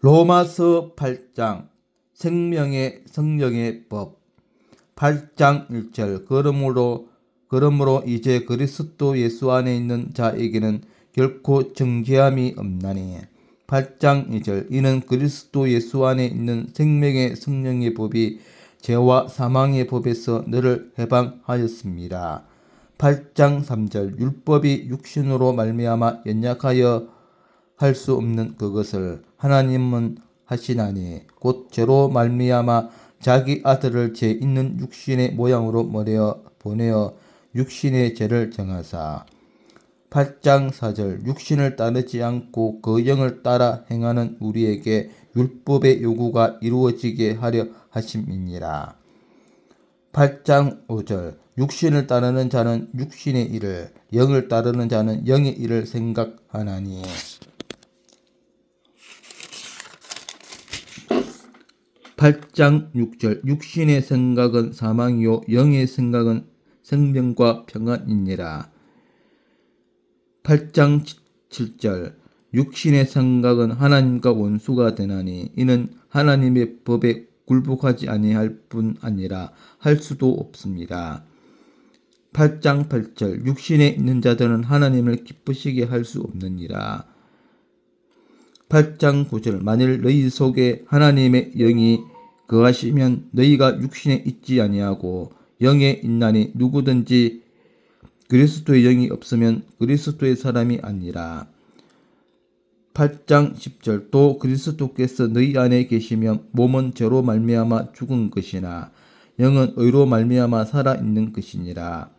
로마서 8장 생명의 성령의 법 8장 1절 그러므로 이제 그리스도 예수 안에 있는 자에게는 결코 정죄함이 없나니 8장 2절 이는 그리스도 예수 안에 있는 생명의 성령의 법이 죄와 사망의 법에서 너를 해방하였습니다. 8장 3절 율법이 육신으로 말미암아 연약하여 할 수 없는 그것을 하나님은 하시나니 곧 죄로 말미암아 자기 아들을 죄 있는 육신의 모양으로 보내어 육신의 죄를 정하사 8장 4절 육신을 따르지 않고 그 영을 따라 행하는 우리에게 율법의 요구가 이루어지게 하려 하심이니라. 8장 5절 육신을 따르는 자는 육신의 일을 영을 따르는 자는 영의 일을 생각하나니 8장 6절 육신의 생각은 사망이요 영의 생각은 생명과 평안이니라. 8장 7절 육신의 생각은 하나님과 원수가 되나니 이는 하나님의 법에 굴복하지 아니할 뿐 아니라 할 수도 없습니다. 8장 8절 육신에 있는 자들은 하나님을 기쁘시게 할 수 없느니라. 8장 9절 만일 너희 속에 하나님의 영이 거하시면 너희가 육신에 있지 아니하고 영에 있나니 누구든지 그리스도의 영이 없으면 그리스도의 사람이 아니라. 8장 10절 또 그리스도께서 너희 안에 계시면 몸은 죄로 말미암아 죽은 것이나 영은 의로 말미암아 살아있는 것이니라.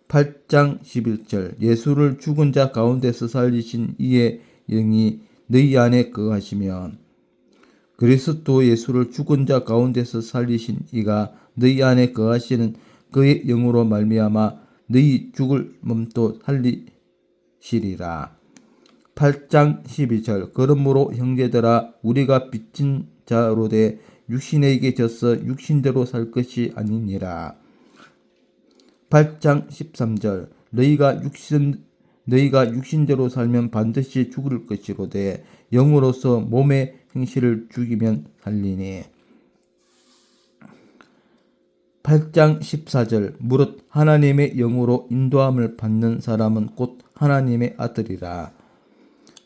8장 11절 예수를 죽은 자 가운데서 살리신 이의 영이 너희 안에 거하시면 그리스도 예수를 죽은 자 가운데서 살리신 이가 너희 안에 거하시는 그의 영으로 말미암아 너희 죽을 몸도 살리시리라. 8장 12절 그러므로 형제들아 우리가 빚진 자로되 육신에게 져서 육신대로 살 것이 아니니라. 8장 13절 너희가 육신대로 살면 반드시 죽을 것이로되 영으로서 몸의 행실을 죽이면 살리니. 8장 14절 무릇 하나님의 영으로 인도함을 받는 사람은 곧 하나님의 아들이라.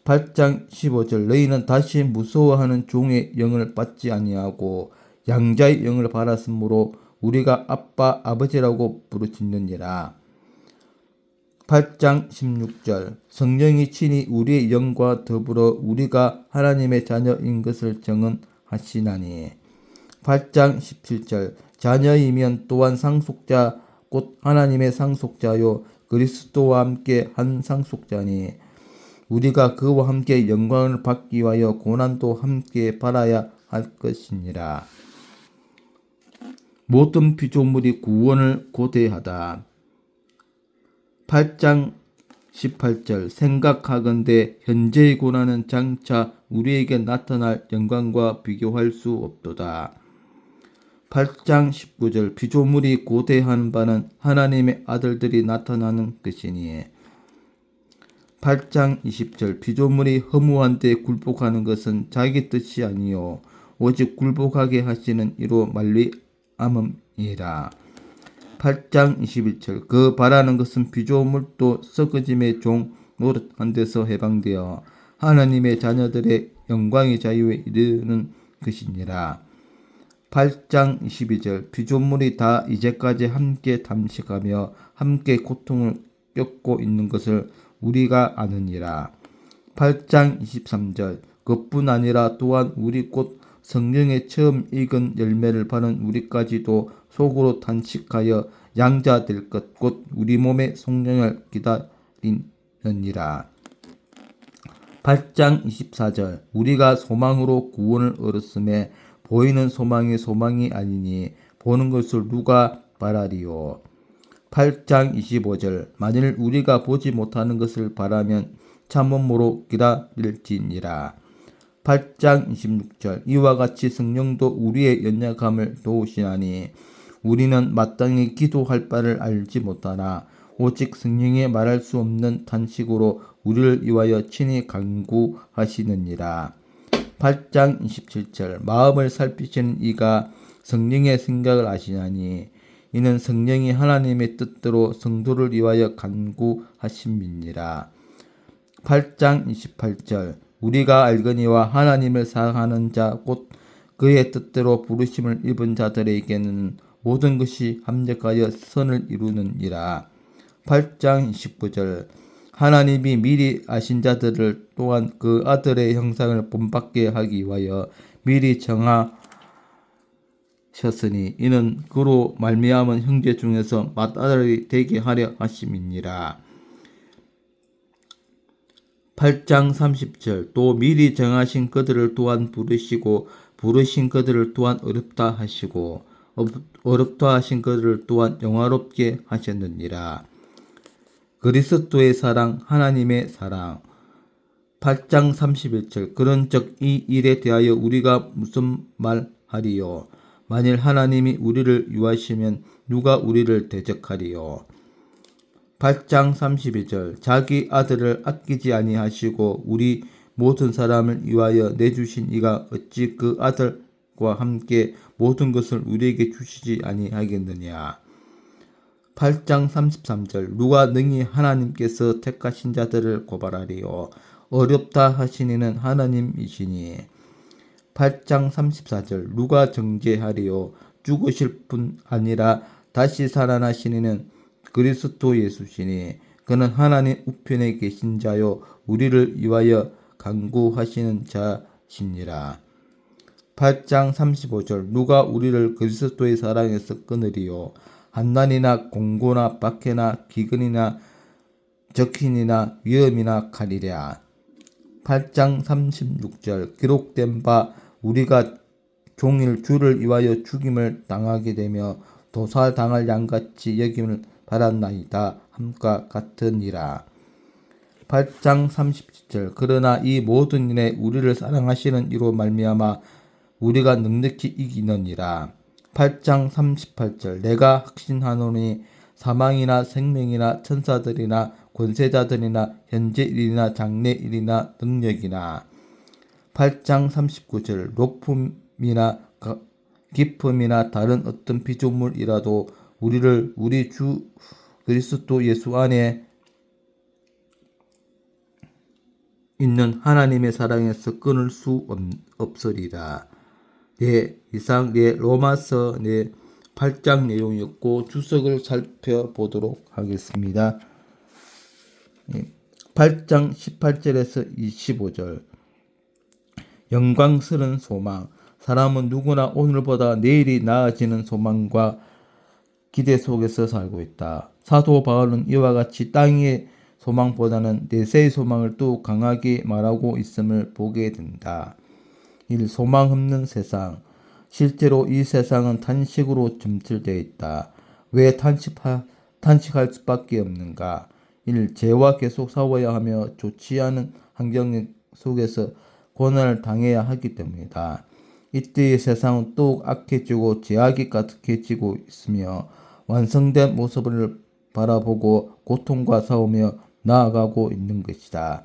8장 15절 너희는 다시 무서워하는 종의 영을 받지 아니하고 양자의 영을 받았으므로 우리가 아빠 아버지라고 부르짖느니라. 8장 16절 성령이 친히 우리의 영과 더불어 우리가 하나님의 자녀인 것을 증언하시나니. 8장 17절 자녀이면 또한 상속자 곧 하나님의 상속자요 그리스도와 함께 한 상속자니 우리가 그와 함께 영광을 받기 위하여 고난도 함께 받아야 할 것이니라. 모든 피조물이 구원을 고대하다. 8장 18절 생각하건대 현재의 고난은 장차 우리에게 나타날 영광과 비교할 수 없도다. 8장 19절 피조물이 고대하는 바는 하나님의 아들들이 나타나는 것이니. 8장 20절 피조물이 허무한데 굴복하는 것은 자기 뜻이 아니요 오직 굴복하게 하시는 이로 말미암음이라. 8장 21절 그 바라는 것은 피조물도 썩어짐의 종 노릇한 데서 해방되어 하나님의 자녀들의 영광의 자유에 이르는 것이니라. 8장 22절 피조물이 다 이제까지 함께 담식하며 함께 고통을 겪고 있는 것을 우리가 아느니라. 8장 23절 그뿐 아니라 또한 우리 곧 성령의 처음 익은 열매를 받은 우리까지도 속으로 단식하여 양자 될 것 곧 우리 몸의 성령을 기다리느니라. 8장 24절 우리가 소망으로 구원을 얻었음에 보이는 소망이 아니니 보는 것을 누가 바라리요. 8장 25절 만일 우리가 보지 못하는 것을 바라면 참음으로 기다릴지니라. 8장 26절 이와 같이 성령도 우리의 연약함을 도우시나니 우리는 마땅히 기도할 바를 알지 못하나 오직 성령의 말할 수 없는 탄식으로 우리를 위하여 친히 간구하시느니라. 8장 27절 마음을 살피시는 이가 성령의 생각을 아시나니 이는 성령이 하나님의 뜻대로 성도를 위하여 간구하심이니라. 8장 28절 우리가 알거니와 하나님을 사랑하는 자 곧 그의 뜻대로 부르심을 입은 자들에게는 모든 것이 합력하여 선을 이루느니라. 8장 29절 하나님이 미리 아신 자들을 또한 그 아들의 형상을 본받게 하기 위하여 미리 정하셨으니 이는 그로 말미암은 형제 중에서 맏아들이 되게 하려 하심이니라. 8장 30절 또 미리 정하신 그들을 또한 부르시고 부르신 그들을 또한 어렵다 하시고 어렵다 하신 그들을 또한 영화롭게 하셨느니라. 그리스도의 사랑 하나님의 사랑. 8장 31절 그런즉 이 일에 대하여 우리가 무슨 말하리요? 만일 하나님이 우리를 유하시면 누가 우리를 대적하리요? 8장 32절 자기 아들을 아끼지 아니하시고 우리 모든 사람을 위하여 내주신 이가 어찌 그 아들과 함께 모든 것을 우리에게 주시지 아니하겠느냐. 8장 33절 누가 능히 하나님께서 택하신 자들을 고발하리요. 어렵다 하시니는 하나님이시니. 8장 34절 누가 정죄하리요. 죽으실 뿐 아니라 다시 살아나시니는 그리스도 예수시니 그는 하나님 우편에 계신 자요 우리를 위하여 간구하시는 자시니라. 8장 35절 누가 우리를 그리스도의 사랑에서 끊으리요. 환난이나 공고나 박해나 기근이나 적힌이나 위험이나 칼이랴. 8장 36절 기록된 바 우리가 종일 주를 위하여 죽임을 당하게 되며 도살당할 양같이 여김을 받았나이다 함과 같으니라. 8장 37절 그러나 이 모든 일에 우리를 사랑하시는 이로 말미암아 우리가 넉넉히 이기느니라. 8장 38절 내가 확신하노니 사망이나 생명이나 천사들이나 권세자들이나 현재일이나 장래일이나 능력이나. 8장 39절 높음이나 깊음이나 다른 어떤 피조물이라도 우리를 우리 주 그리스도 예수 안에 있는 하나님의 사랑에서 끊을 수 없으리라. 네, 이상 로마서 8장 내용이었고 주석을 살펴보도록 하겠습니다. 8장 18절에서 25절 영광스러운 소망. 사람은 누구나 오늘보다 내일이 나아지는 소망과 기대 속에서 살고 있다. 사도 바울은 이와 같이 땅의 소망보다는 내세의 소망을 또 강하게 말하고 있음을 보게 된다. 1. 소망 없는 세상. 실제로 이 세상은 탄식으로 점철되어 있다. 왜 탄식할 수밖에 없는가? 1. 죄와 계속 싸워야 하며 좋지 않은 환경 속에서 고난을 당해야 하기 때문이다. 이때의 세상은 더욱 악해지고 죄악이 가득해지고 있으며 완성된 모습을 바라보고 고통과 싸우며 나아가고 있는 것이다.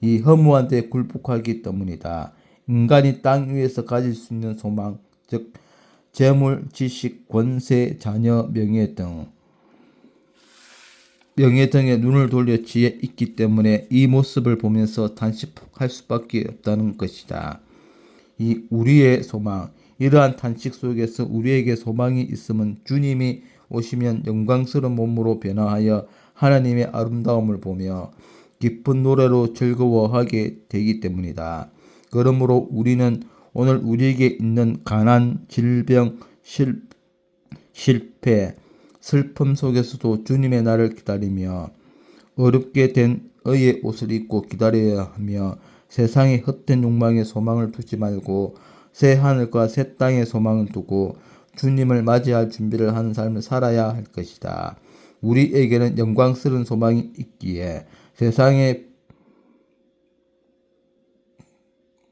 이 허무한 데 굴복하기 때문이다. 인간이 땅 위에서 가질 수 있는 소망, 즉 재물, 지식, 권세, 자녀, 명예 등에 눈을 돌려 지혜 있기 때문에 이 모습을 보면서 탄식할 수밖에 없다는 것이다. 이 우리의 소망, 이러한 탄식 속에서 우리에게 소망이 있으면 주님이 오시면 영광스러운 몸으로 변화하여 하나님의 아름다움을 보며 기쁜 노래로 즐거워하게 되기 때문이다. 그러므로 우리는 오늘 우리에게 있는 가난, 질병, 실패, 슬픔 속에서도 주님의 날을 기다리며 어렵게 된 의의 옷을 입고 기다려야 하며 세상의 헛된 욕망에 소망을 두지 말고 새 하늘과 새 땅에 소망을 두고 주님을 맞이할 준비를 하는 삶을 살아야 할 것이다. 우리에게는 영광스러운 소망이 있기에 세상에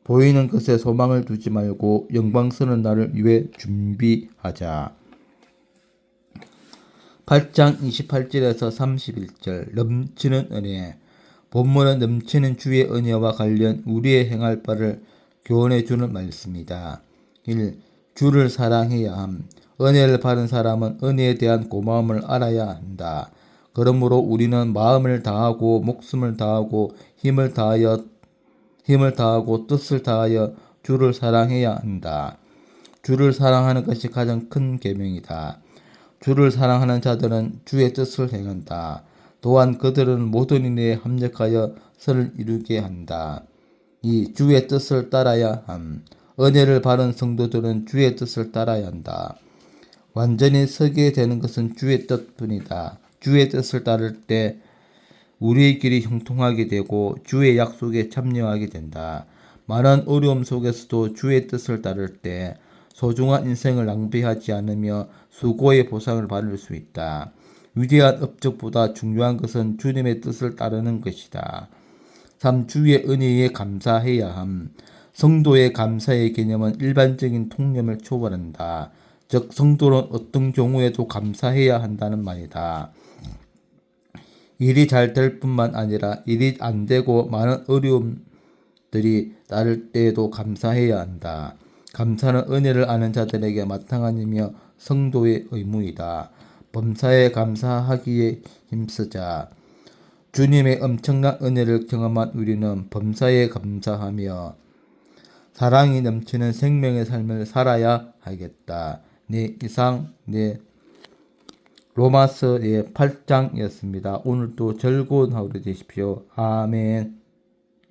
보이는 것에 소망을 두지 말고 영광스러운 날을 위해 준비하자. 8장 28절에서 31절 넘치는 은혜. 본문은 넘치는 주의 은혜와 관련 우리의 행할 바를 교훈해 주는 말씀이다. 1. 주를 사랑해야 함. 은혜를 받은 사람은 은혜에 대한 고마움을 알아야 한다. 그러므로 우리는 마음을 다하고 목숨을 다하고 힘을 다하고 뜻을 다하여 주를 사랑해야 한다. 주를 사랑하는 것이 가장 큰 계명이다. 주를 사랑하는 자들은 주의 뜻을 행한다. 또한 그들은 모든 일에 합력하여 선을 이루게 한다. 이 주의 뜻을 따라야 함. 은혜를 받은 성도들은 주의 뜻을 따라야 한다. 완전히 서게 되는 것은 주의 뜻뿐이다. 주의 뜻을 따를 때 우리의 길이 형통하게 되고 주의 약속에 참여하게 된다. 많은 어려움 속에서도 주의 뜻을 따를 때 소중한 인생을 낭비하지 않으며 수고의 보상을 받을 수 있다. 위대한 업적보다 중요한 것은 주님의 뜻을 따르는 것이다. 3. 주의 은혜에 감사해야 함. 성도의 감사의 개념은 일반적인 통념을 초월한다. 즉 성도는 어떤 경우에도 감사해야 한다는 말이다. 일이 잘 될 뿐만 아니라 일이 안 되고 많은 어려움들이 따를 때에도 감사해야 한다. 감사는 은혜를 아는 자들에게 마땅한 일이며 성도의 의무이다. 범사에 감사하기에 힘쓰자. 주님의 엄청난 은혜를 경험한 우리는 범사에 감사하며 사랑이 넘치는 생명의 삶을 살아야 하겠다. 네, 이상 로마서의 8장이었습니다. 오늘도 즐거운 하루 되십시오. 아멘.